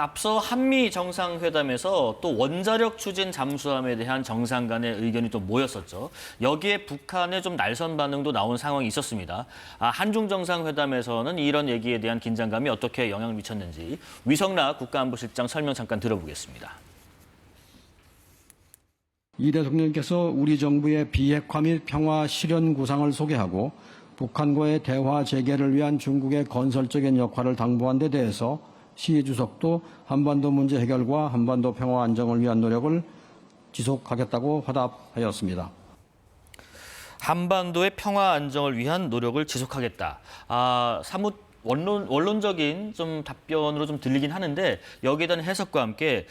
앞서 한미 정상회담에서 또 원자력 추진 잠수함에 대한 정상 간의 의견이 또 모였었죠. 여기에 북한의 좀 날선 반응도 나온 상황이 있었습니다. 한중 정상회담에서는 이런 얘기에 대한 긴장감이 어떻게 영향을 미쳤는지 위성락 국가안보실장 설명 잠깐 들어보겠습니다. 이 대통령께서 우리 정부의 비핵화 및 평화 실현 구상을 소개하고 북한과의 대화 재개를 위한 중국의 건설적인 역할을 당부한 데 대해서 시 주석도 한반도 문제 해결과 한반도 평화 안정을 위한 노력을 지속하겠다고 화답하였습니다. 한반도의 평화 안정을 위한 노력을 지속하겠다. 사뭇 원론적인 좀 답변으로 좀 들리긴 하는데 여기에 대한 해석과 함께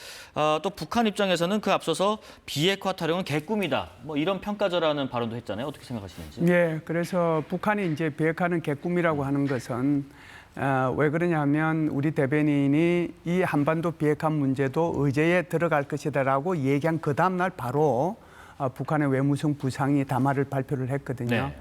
또 북한 입장에서는 그 앞서서 비핵화 타령은 개꿈이다. 뭐 이런 평가절하는 발언도 했잖아요. 어떻게 생각하시는지? 예, 그래서 북한이 이제 비핵화는 개꿈이라고 하는 것은 왜 그러냐면 우리 대변인이 이 한반도 비핵화 문제도 의제에 들어갈 것이다라고 얘기한 그 다음 날 바로 북한의 외무성 부상이 담화를 발표를 했거든요. 네.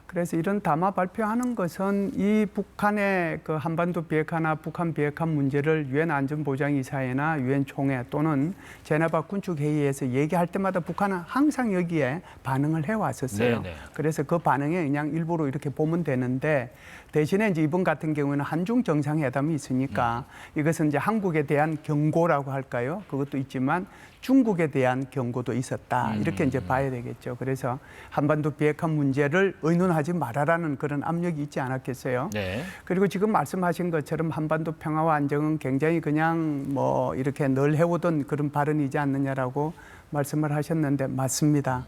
그래서 이런 담화 발표하는 것은 이 북한의 그 한반도 비핵화나 북한 비핵화 문제를 유엔 안전보장이사회나 유엔 총회 또는 제네바 군축회의에서 얘기할 때마다 북한은 항상 여기에 반응을 해왔었어요. 네네. 그래서 그 반응에 그냥 일부러 이렇게 보면 되는데 대신에 이제 이번 같은 경우는 한중 정상회담이 있으니까 이것은 이제 한국에 대한 경고라고 할까요? 그것도 있지만 중국에 대한 경고도 있었다. 이렇게 이제 봐야 되겠죠. 그래서 한반도 비핵화 문제를 의논하지 말아라는 그런 압력이 있지 않았겠어요. 네. 그리고 지금 말씀하신 것처럼 한반도 평화와 안정은 굉장히 그냥 뭐 이렇게 늘 해오던 그런 발언이지 않느냐라고 말씀을 하셨는데 맞습니다.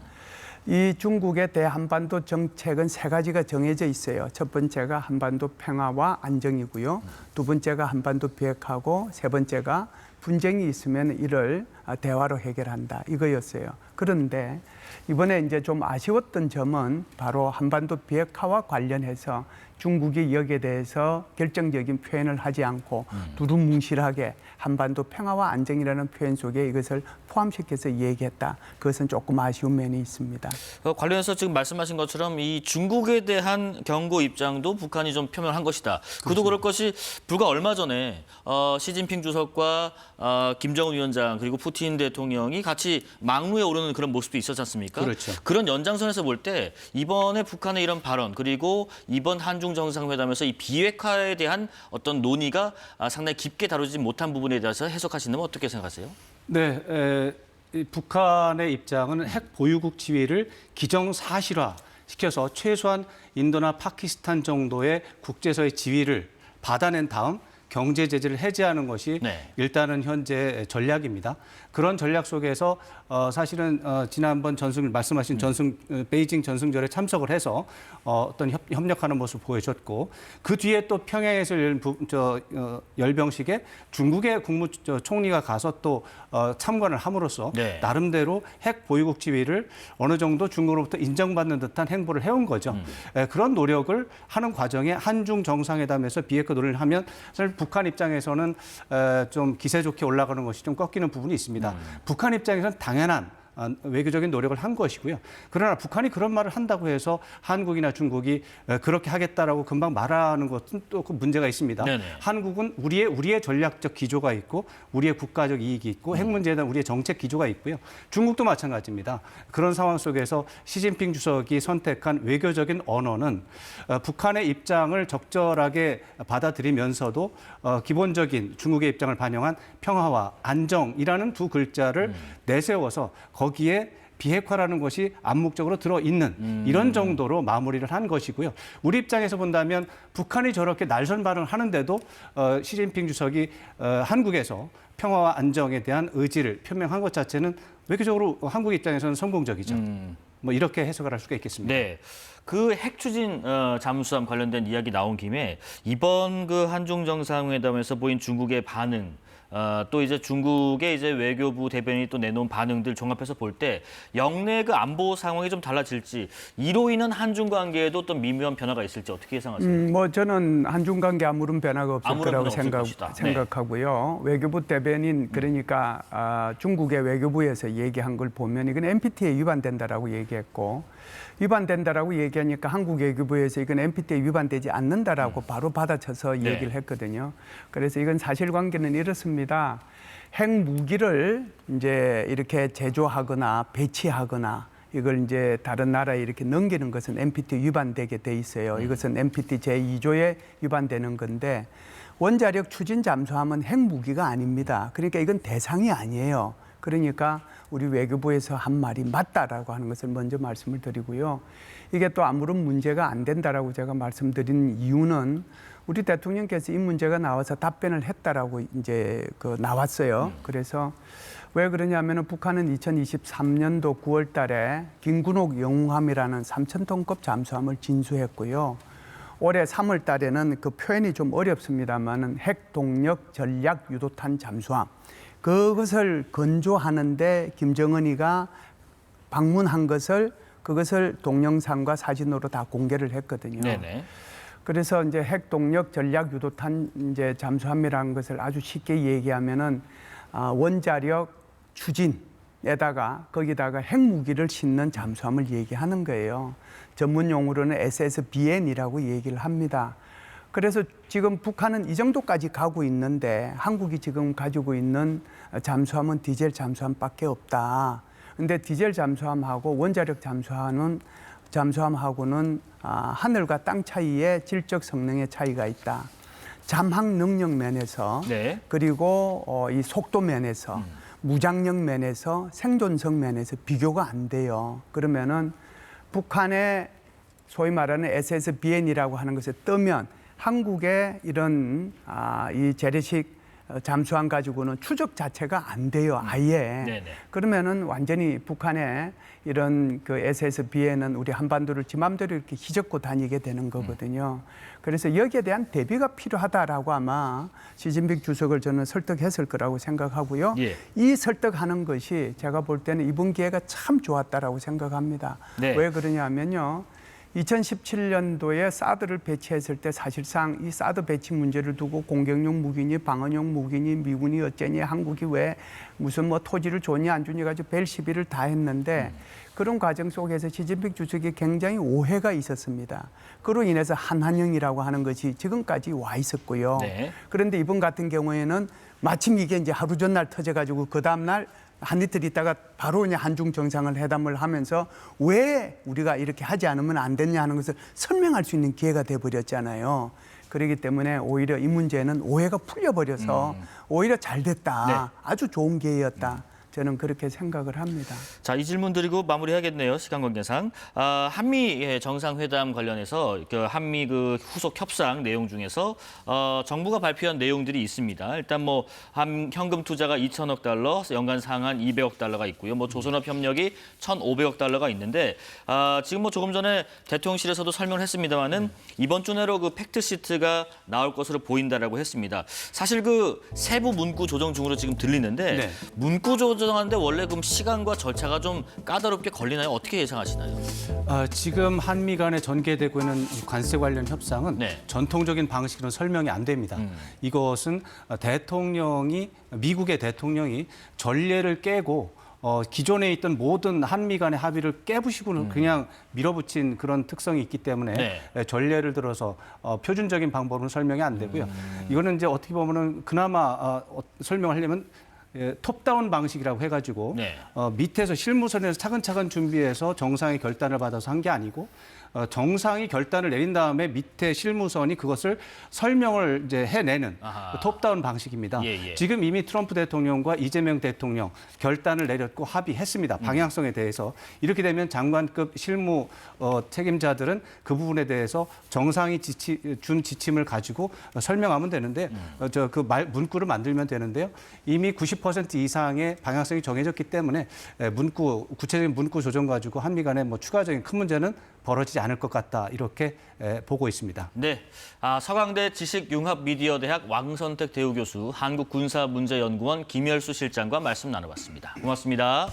이 중국의 대한반도 정책은 세 가지가 정해져 있어요. 첫 번째가 한반도 평화와 안정이고요. 두 번째가 한반도 비핵화고 세 번째가 분쟁이 있으면 이를 대화로 해결한다. 이거였어요. 그런데 이번에 이제 좀 아쉬웠던 점은 바로 한반도 비핵화와 관련해서 중국이 여기에 대해서 결정적인 표현을 하지 않고 두루뭉실하게 한반도 평화와 안정이라는 표현 속에 이것을 포함시켜서 얘기했다. 그것은 조금 아쉬운 면이 있습니다. 관련해서 지금 말씀하신 것처럼 이 중국에 대한 경고 입장도 북한이 좀 표명한 것이다. 그도 그럴 것이 불과 얼마 전에 시진핑 주석과 김정은 위원장 그리고 푸틴 대통령이 같이 막루에 오르는 그런 모습도 있었지 않습니까? 그렇죠. 그런 연장선에서 볼 때 이번에 북한의 이런 발언 그리고 이번 한중 정상회담에서 이 비핵화에 대한 어떤 논의가 상당히 깊게 다루지 못한 부분에 대해서 해석하신다면 어떻게 생각하세요? 네, 이 북한의 입장은 핵 보유국 지위를 기정사실화 시켜서 최소한 인도나 파키스탄 정도의 국제서의 지위를 받아낸 다음 경제 제재를 해제하는 것이 네. 일단은 현재 전략입니다. 그런 전략 속에서 사실은 지난번 말씀하신 베이징 전승절에 참석을 해서 어떤 협력하는 모습을 보여줬고 그 뒤에 또 평양에서 열린 열병식에 중국의 국무총리가 가서 또 참관을 함으로써 네. 나름대로 핵 보유국 지위를 어느 정도 중국으로부터 인정받는 듯한 행보를 해온 거죠. 그런 노력을 하는 과정에 한중 정상회담에서 비핵화 논의를 하면 사실 북한 입장에서는 좀 기세 좋게 올라가는 것이 좀 꺾이는 부분이 있습니다. 북한 입장에서는 당연한 외교적인 노력을 한 것이고요. 그러나 북한이 그런 말을 한다고 해서 한국이나 중국이 그렇게 하겠다라고 금방 말하는 것은 또 그 문제가 있습니다. 네네. 한국은 우리의 전략적 기조가 있고 우리의 국가적 이익이 있고 핵 문제에 대한 우리의 정책 기조가 있고요. 중국도 마찬가지입니다. 그런 상황 속에서 시진핑 주석이 선택한 외교적인 언어는 북한의 입장을 적절하게 받아들이면서도 기본적인 중국의 입장을 반영한 평화와 안정이라는 두 글자를 내세워서 거기에 비핵화라는 것이 암묵적으로 들어있는 이런 정도로 마무리를 한 것이고요. 우리 입장에서 본다면 북한이 저렇게 날선 발언을 하는데도 시진핑 주석이 한국에서 평화와 안정에 대한 의지를 표명한 것 자체는 외교적으로 한국 입장에서는 성공적이죠. 뭐 이렇게 해석을 할 수가 있겠습니다. 네. 그 핵 추진 잠수함 관련된 이야기 나온 김에 이번 그 한중 정상회담에서 보인 중국의 반응 또 이제 중국의 이제 외교부 대변인이 또 내놓은 반응들 종합해서 볼 때 영내 그 안보 상황이 좀 달라질지 이로 인한 한중 관계에도 또 미묘한 변화가 있을지 어떻게 예상하세요? 뭐 저는 한중 관계 아무런 변화가 없을 아무런 거라고 변화 없을 것이다. 생각하고요. 외교부 대변인 그러니까 중국의 외교부에서 얘기한 걸 보면 이건 NPT에 위반된다라고 얘기했고 위반된다라고 얘기한 얘기하니까 한국 외교부에서 이건 NPT에 위반되지 않는다라고 바로 받아쳐서 네. 얘기를 했거든요. 그래서 이건 사실관계는 이렇습니다. 핵무기를 이제 이렇게 제조하거나 배치하거나 이걸 이제 다른 나라에 이렇게 넘기는 것은 NPT 위반되게 돼 있어요. 이것은 NPT 제2조에 위반되는 건데 원자력 추진 잠수함은 핵무기가 아닙니다. 그러니까 이건 대상이 아니에요. 그러니까 우리 외교부에서 한 말이 맞다라고 하는 것을 먼저 말씀을 드리고요. 이게 또 아무런 문제가 안 된다라고 제가 말씀드린 이유는 우리 대통령께서 이 문제가 나와서 답변을 했다라고 이제 나왔어요. 그래서 왜 그러냐면은 북한은 2023년도 9월 달에 김군옥 영웅함이라는 3,000톤급 잠수함을 진수했고요. 올해 3월 달에는 그 표현이 좀 어렵습니다만은 핵동력 전략 유도탄 잠수함. 그것을 건조하는데 김정은이가 방문한 그것을 동영상과 사진으로 다 공개를 했거든요. 네네. 그래서 이제 핵동력 전략 유도탄 이제 잠수함이라는 것을 아주 쉽게 얘기하면은 원자력 추진에다가 거기다가 핵무기를 싣는 잠수함을 얘기하는 거예요. 전문 용어로는 SSBN이라고 얘기를 합니다. 그래서 지금 북한은 이 정도까지 가고 있는데 한국이 지금 가지고 있는 잠수함은 디젤 잠수함밖에 없다. 근데 디젤 잠수함하고 원자력 잠수함하고는 하늘과 땅 차이에 질적 성능의 차이가 있다. 잠항 능력 면에서 네. 그리고 이 속도 면에서 무장력 면에서 생존성 면에서 비교가 안 돼요. 그러면은 북한의 소위 말하는 SSBN이라고 하는 것에 뜨면 한국의 이런 이 재래식 잠수함 가지고는 추적 자체가 안 돼요, 아예. 네네. 그러면은 완전히 북한의 이런 그 SSBN은 우리 한반도를 지 맘대로 이렇게 휘젓고 다니게 되는 거거든요. 그래서 여기에 대한 대비가 필요하다라고 아마 시진핑 주석을 저는 설득했을 거라고 생각하고요. 예. 이 설득하는 것이 제가 볼 때는 이번 기회가 참 좋았다라고 생각합니다. 네. 왜 그러냐면요. 2017년도에 사드를 배치했을 때 사실상 이 사드 배치 문제를 두고 공격용 무기니 방어용 무기니 미군이 어쩌니 한국이 왜 무슨 뭐 토지를 줬니 안 주니 가지고 별 시비를 다 했는데 그런 과정 속에서 시진핑 주석이 굉장히 오해가 있었습니다. 그로 인해서 한한령이라고 하는 것이 지금까지 와 있었고요. 네. 그런데 이번 같은 경우에는 마침 이게 이제 하루 전날 터져가지고 그 다음날 한 이틀 있다가 바로 이제 한중 정상회담을 하면서 왜 우리가 이렇게 하지 않으면 안 됐냐 하는 것을 설명할 수 있는 기회가 돼버렸잖아요. 그렇기 때문에 오히려 이 문제는 오해가 풀려버려서 오히려 잘 됐다. 네. 아주 좋은 기회였다. 저는 그렇게 생각을 합니다. 자, 이 질문 드리고 마무리해야겠네요. 시간 관계상. 한미 정상회담 관련해서 그 한미 그 후속 협상 내용 중에서 정부가 발표한 내용들이 있습니다. 일단 뭐 현금 투자가 2천억 달러, 연간 상한 200억 달러가 있고요. 뭐 조선업 협력이 1,500억 달러가 있는데 지금 뭐 조금 전에 대통령실에서도 설명을 했습니다마는 이번 주 내로 그 팩트 시트가 나올 것으로 보인다라고 했습니다. 사실 그 세부 문구 조정 중으로 지금 들리는데 네. 문구 조정하는데 원래 그럼 시간과 절차가 좀 까다롭게 걸리나요? 어떻게 예상하시나요? 지금 한미 간에 전개되고 있는 관세 관련 협상은 네. 전통적인 방식으로는 설명이 안 됩니다. 이것은 미국의 대통령이 전례를 깨고 기존에 있던 모든 한미 간의 합의를 깨부시고는 그냥 밀어붙인 그런 특성이 있기 때문에 네. 전례를 들어서 표준적인 방법으로는 설명이 안 되고요. 이거는 이제 어떻게 보면은 그나마 설명하려면 톱다운 방식이라고 해가지고 네. 밑에서 실무선에서 차근차근 준비해서 정상의 결단을 받아서 한 게 아니고 정상이 결단을 내린 다음에 밑에 실무선이 그것을 설명을 이제 해내는 아하. 톱다운 방식입니다. 예, 예. 지금 이미 트럼프 대통령과 이재명 대통령 결단을 내렸고 합의했습니다. 방향성에 대해서. 이렇게 되면 장관급 실무 책임자들은 그 부분에 대해서 정상이 준 지침을 가지고 설명하면 되는데 문구를 만들면 되는데요. 이미 90% 이상의 방향성이 정해졌기 때문에 구체적인 문구 조정 가지고 한미 간에 뭐 추가적인 큰 문제는 벌어지지 않을 것 같다 이렇게 보고 있습니다. 네, 서강대 지식융합미디어대학 왕선택 대우교수, 한국군사문제연구원 김열수 실장과 말씀 나눠봤습니다. 고맙습니다.